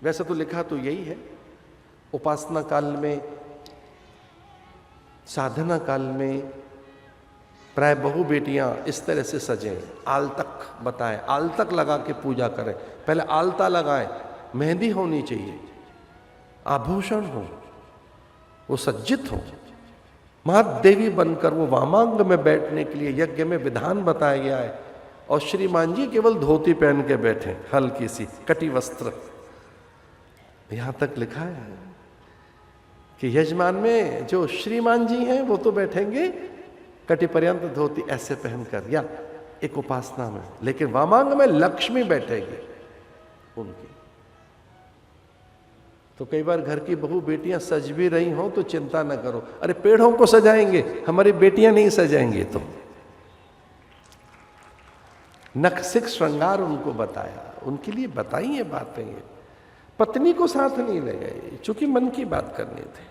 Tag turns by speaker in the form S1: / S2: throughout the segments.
S1: वैसे तो लिखा तो यही है, उपासना काल में, साधना काल में प्राय बहु बेटियां इस तरह से सजें, आलतक बताएं, आलतक लगा के पूजा करें। पहले आलता लगाएं, मेहंदी होनी चाहिए, आभूषण हो, वो सज्जित हो, महादेवी बनकर वो वामांग में बैठने के लिए यज्ञ में विधान बताया गया है। और श्रीमान जी केवल धोती पहन के बैठे, हल्की सी कटी वस्त्र। यहां तक लिखा है कि यजमान में जो श्रीमान जी हैं वो तो बैठेंगे कटी पर्यंत धोती ऐसे पहनकर, या एक उपासना में, लेकिन वामांग में लक्ष्मी बैठेगी उनकी। तो कई बार घर की बहु बेटियां सज भी रही हों तो चिंता न करो, अरे पेड़ों को सजाएंगे, हमारी बेटियां नहीं सजाएंगी। तो नखसिक श्रृंगार उनको बताया, उनके लिए बताई ये बातें। ये पत्नी को साथ नहीं ले गए, चूंकि मन की बात करनी थी,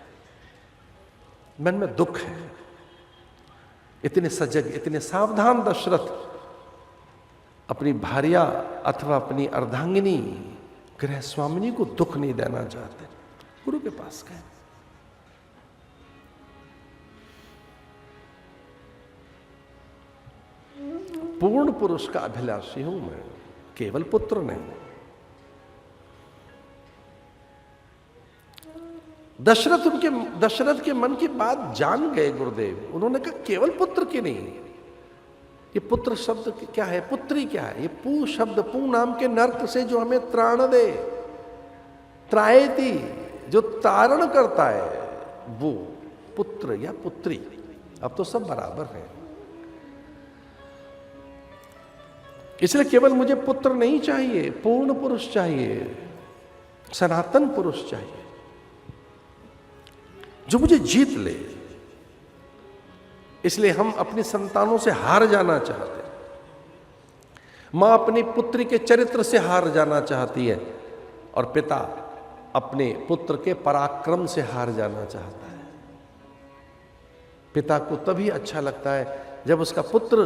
S1: मन में दुख है। इतने सजग, इतने सावधान दशरथ अपनी भार्या अथवा अपनी अर्धांगिनी गृह स्वामिनी को दुख नहीं देना चाहते, गुरु के पास गए। पूर्ण पुरुष का अभिलाषी हूं मैं, केवल पुत्र नहीं। दशरथ के मन की बात जान गए गुरुदेव। उन्होंने कहा केवल पुत्र की नहीं, ये पुत्र शब्द क्या है, पुत्री क्या है? ये पू शब्द, पू नाम के नर्क से जो हमें त्राण दे, त्रायति, जो तारण करता है, वो पुत्र या पुत्री। अब तो सब बराबर है, इसलिए केवल मुझे पुत्र नहीं चाहिए, पूर्ण पुरुष चाहिए, सनातन पुरुष चाहिए, जो मुझे जीत ले। इसलिए हम अपनी संतानों से हार जाना चाहते हैं। मां अपनी पुत्री के चरित्र से हार जाना चाहती है, और पिता अपने पुत्र के पराक्रम से हार जाना चाहता है। पिता को तभी अच्छा लगता है जब उसका पुत्र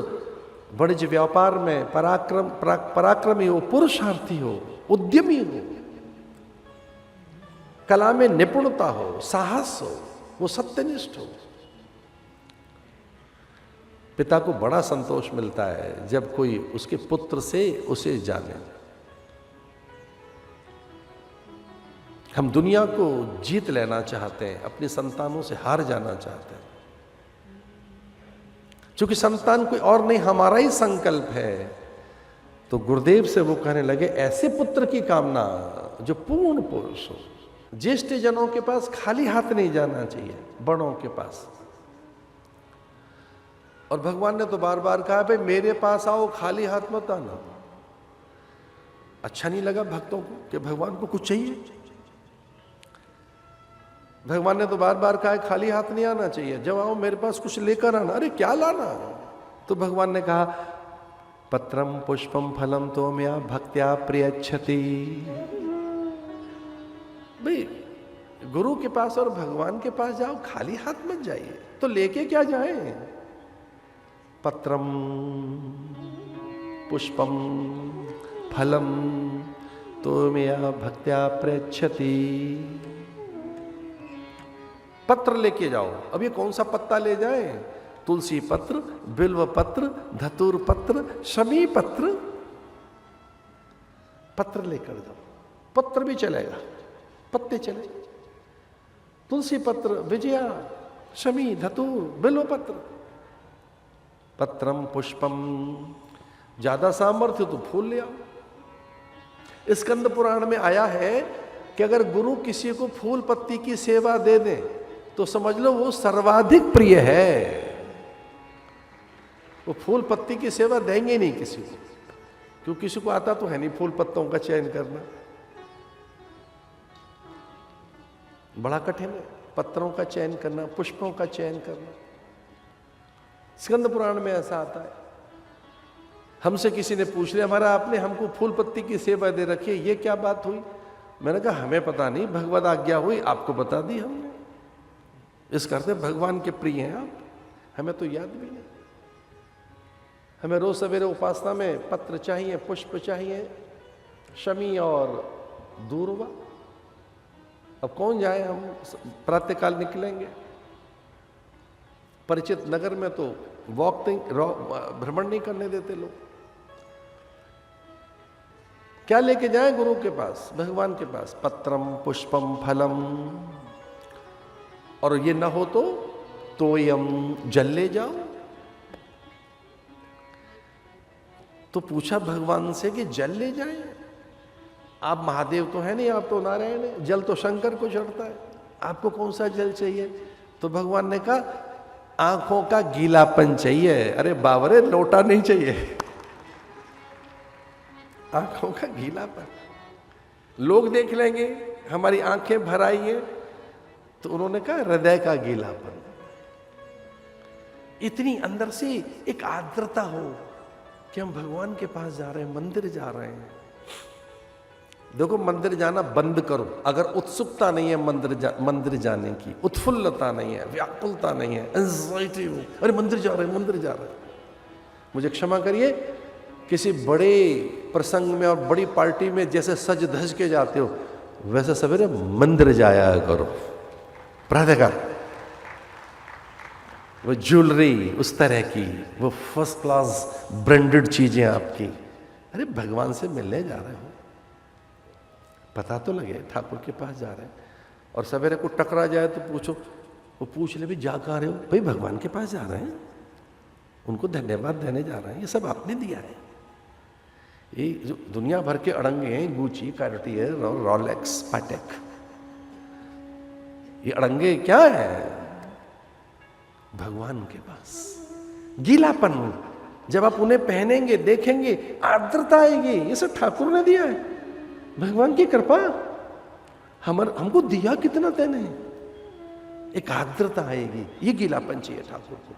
S1: वाणिज्य व्यापार में पराक्रमी हो, पुरुषार्थी हो, उद्यमी हो, कला में निपुणता हो, साहस हो, वो सत्यनिष्ठ हो। पिता को बड़ा संतोष मिलता है जब कोई उसके पुत्र से उसे जाने। हम दुनिया को जीत लेना चाहते हैं, अपनी संतानों से हार जाना चाहते हैं। क्योंकि संतान कोई और नहीं, हमारा ही संकल्प है। तो गुरुदेव से वो कहने लगे, ऐसे पुत्र की कामना जो पूर्ण पुरुष हो। ज्येष्ठ जनों के पास खाली हाथ नहीं जाना चाहिए, बड़ों के पास। और भगवान ने तो बार बार कहा, भाई मेरे पास आओ, खाली हाथ मत आना। अच्छा नहीं लगा भक्तों को कि भगवान को कुछ चाहिए? भगवान ने तो बार बार कहा खाली हाथ नहीं आना चाहिए, जब आओ मेरे पास कुछ लेकर आना। अरे क्या लाना? तो भगवान ने कहा, पत्रम पुष्पम फलम तो मया भक्त्या प्रियच्छति। भाई गुरु के पास और भगवान के पास जाओ, खाली हाथ मत जाइए। तो लेके क्या जाए? पत्रम पुष्पम फलम तो मया भक्त्या प्रेच्छति। पत्र लेके जाओ। अब ये कौन सा पत्ता ले जाए? तुलसी पत्र, बिल्व पत्र, धतूर पत्र, शमी पत्र। पत्र लेकर जाओ। पत्र भी चलेगा, पत्ते चले। तुलसी पत्र, विजया, शमी, धतूर, बिल्व पत्र। पत्रम पुष्पम, ज्यादा सामर्थ्य तो फूल ले आओ। स्कंद पुराण में आया है कि अगर गुरु किसी को फूल पत्ती की सेवा दे दे तो समझ लो वो सर्वाधिक प्रिय है। वो फूल पत्ती की सेवा देंगे नहीं किसी को, क्योंकि किसी को आता तो है नहीं फूल पत्तों का चयन करना, बड़ा कठिन है पत्रों का चयन करना, पुष्पों का चयन करना। स्कंद पुराण में ऐसा आता है। हमसे किसी ने पूछ लिया, हमारा आपने हमको फूल पत्ती की सेवा दे रखी है, ये क्या बात हुई? मैंने कहा हमें पता नहीं, भगवद आज्ञा हुई, आपको बता दी हमने। इस करते भगवान के प्रिय हैं आप, हमें तो याद भी नहीं। हमें रोज सवेरे उपासना में पत्र चाहिए, पुष्प चाहिए, शमी और दूर्वा। अब कौन जाए, हम प्रातःकाल निकलेंगे। परिचित नगर में तो भ्रमण नहीं करने देते लोग। क्या लेके जाएं गुरु के पास, भगवान के पास? पत्रम पुष्पम फलम, और ये ना हो तो तोयम, जल ले जाओ। तो पूछा भगवान से कि जल ले जाए? आप महादेव तो है नहीं, आप तो नारायण है, जल तो शंकर को चढ़ता है, आपको कौन सा जल चाहिए? तो भगवान ने कहा आंखों का गीलापन चाहिए। अरे बाबरे, लोटा नहीं चाहिए, आंखों का गीलापन। लोग देख लेंगे हमारी आंखें भर आई है, तो उन्होंने कहा हृदय का गीलापन। इतनी अंदर से एक आर्द्रता हो कि हम भगवान के पास जा रहे हैं, मंदिर जा रहे हैं। देखो, मंदिर जाना बंद करो अगर उत्सुकता नहीं है मंदिर जाने की, उत्फुल्लता नहीं है, व्याकुलता नहीं है, एंजाइटी हो, अरे मंदिर जा रहे हैं, मंदिर जा रहे हैं। मुझे क्षमा करिए, किसी बड़े प्रसंग में और बड़ी पार्टी में जैसे सज धज के जाते हो, वैसे सवेरे मंदिर जाया करो प्रातःकाल। वो ज्वेलरी उस तरह की, वो फर्स्ट क्लास ब्रांडेड चीजें आपकी। अरे भगवान से मिलने जा रहे हो, पता तो लगे ठाकुर के पास जा रहे हैं। और सवेरे को टकरा जाए तो पूछो, वो पूछ ले भी जा कहाँ रहे हो? भाई भगवान के पास जा रहे हैं, उनको धन्यवाद देने जा रहे हैं, ये सब आपने दिया है। ये जो दुनिया भर के अड़ंगे हैं, गुची, कार्टियर, रोलेक्स, पाटेक, ये अड़ंगे क्या है? भगवान के पास गीलापन, जब आप उन्हें पहनेंगे, देखेंगे, आर्द्रता आएगी। ये सब ठाकुर ने दिया है, भगवान की कृपा। हमको दिया कितना तेने, एक आर्द्रता आएगी। ये गीलापन चाहिए ठाकुर को।